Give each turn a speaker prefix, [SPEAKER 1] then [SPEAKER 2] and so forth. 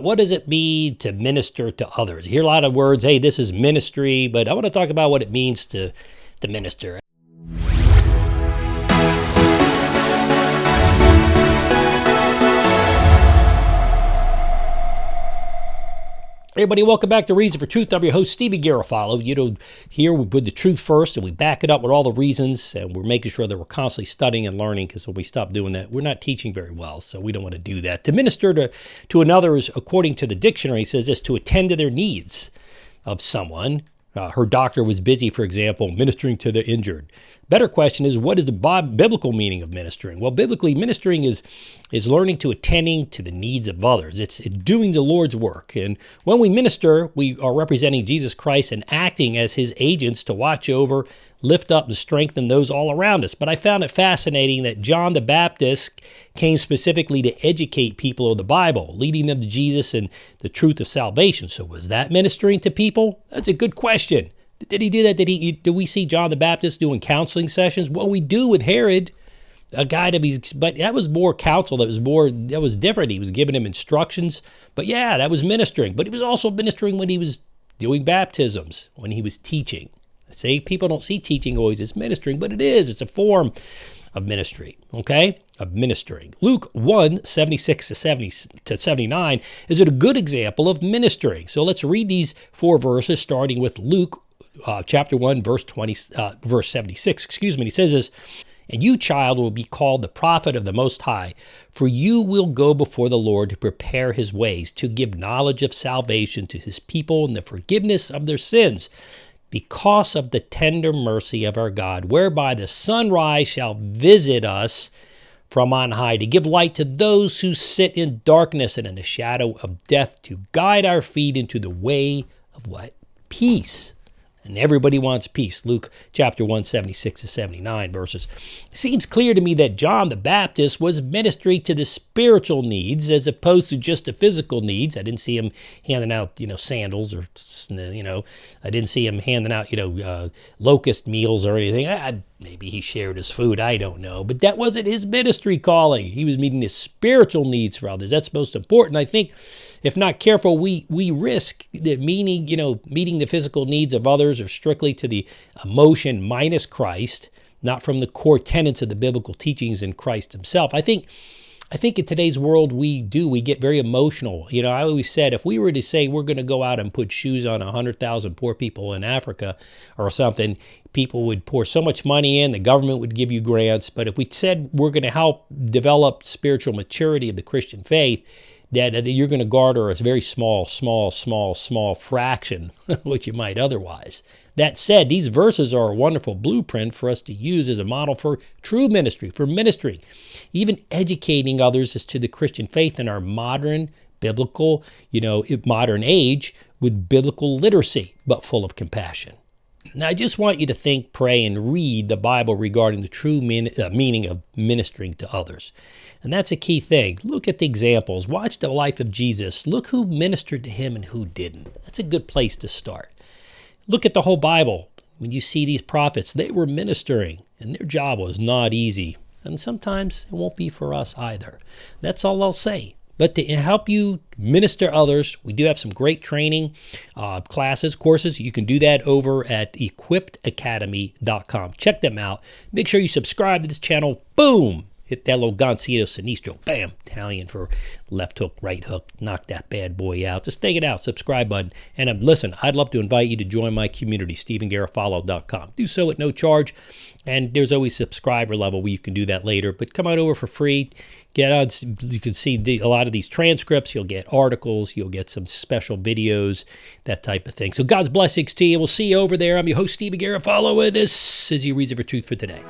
[SPEAKER 1] What does it mean to minister to others? You hear a lot of words, hey, this is ministry, but I want to talk about what it means to minister. Hey everybody, welcome back to Reason for Truth. I'm your host, Stephen Garofalo. Here we put the truth first and we back it up with all the reasons, and we're making sure that we're constantly studying and learning, because when we stop doing that, we're not teaching very well, so we don't want to do that. To minister to another is, according to the dictionary, it says this: to attend to their needs of someone. Her doctor was busy, for example, ministering to the injured. Better question is, what is the biblical meaning of ministering? Well, biblically, ministering is learning to attending to the needs of others. It's doing the Lord's work. And when we minister, we are representing Jesus Christ and acting as his agents to watch over, lift up, and strengthen those all around us. But I found it fascinating that John the Baptist came specifically to educate people of the Bible, leading them to Jesus and the truth of salvation. So was that ministering to people? That's a good question. Did he do that? Did we see John the Baptist doing counseling sessions? Well, we do with Herod, a guy but that was more counsel. That was different. He was giving him instructions. But yeah, that was ministering. But he was also ministering when he was doing baptisms, when he was teaching. See, people don't see teaching always as ministering, but it is. It's a form of ministry, okay? Of ministering. Luke 1, 76 to 79 is a good example of ministering. So let's read these four verses, starting with Luke chapter 1, verse 76. And he says this: "And you, child, will be called the prophet of the Most High, for you will go before the Lord to prepare his ways, to give knowledge of salvation to his people and the forgiveness of their sins, because of the tender mercy of our God, whereby the sunrise shall visit us from on high, to give light to those who sit in darkness and in the shadow of death, to guide our feet into the way of" what? Peace. And everybody wants peace. Luke chapter 1, 76 to 79 verses. It seems clear to me that John the Baptist was ministering to the spiritual needs as opposed to just the physical needs. I didn't see him handing out, sandals, or, I didn't see him handing out, locust meals or anything. Maybe he shared his food. I don't know. But that wasn't his ministry calling. He was meeting the spiritual needs for others. That's most important. I think if not careful, we risk the meeting the physical needs of others, or strictly to the emotion minus Christ, not from the core tenets of the biblical teachings in Christ himself. I think in today's world we get very emotional. I always said, if we were to say we're going to go out and put shoes on 100,000 poor people in Africa or something, people would pour so much money in, the government would give you grants. But if we said we're going to help develop spiritual maturity of the Christian faith, that you're going to garner a very small fraction what you might otherwise. That said, these verses are a wonderful blueprint for us to use as a model for true ministry, for ministering, even educating others as to the Christian faith in our modern biblical, modern age, with biblical literacy, but full of compassion. Now, I just want you to think, pray, and read the Bible regarding the true meaning of ministering to others. And that's a key thing. Look at the examples. Watch the life of Jesus. Look who ministered to him and who didn't. That's a good place to start. Look at the whole Bible. When you see these prophets, they were ministering, and their job was not easy. And sometimes it won't be for us either. That's all I'll say. But to help you minister others, we do have some great training classes, courses. You can do that over at equippedacademy.com. Check them out. Make sure you subscribe to this channel. Boom! Hit that little Gancito Sinistro. Bam! Italian for left hook, right hook. Knock that bad boy out. Just take it out. Subscribe button. And listen, I'd love to invite you to join my community, StephenGarofalo.com. Do so at no charge. And there's always a subscriber level where you can do that later. But come on over for free. Get on. You can see a lot of these transcripts. You'll get articles. You'll get some special videos, that type of thing. So God's blessings to you. We'll see you over there. I'm your host, Stephen Garofalo, and this is your Reason for Truth for today.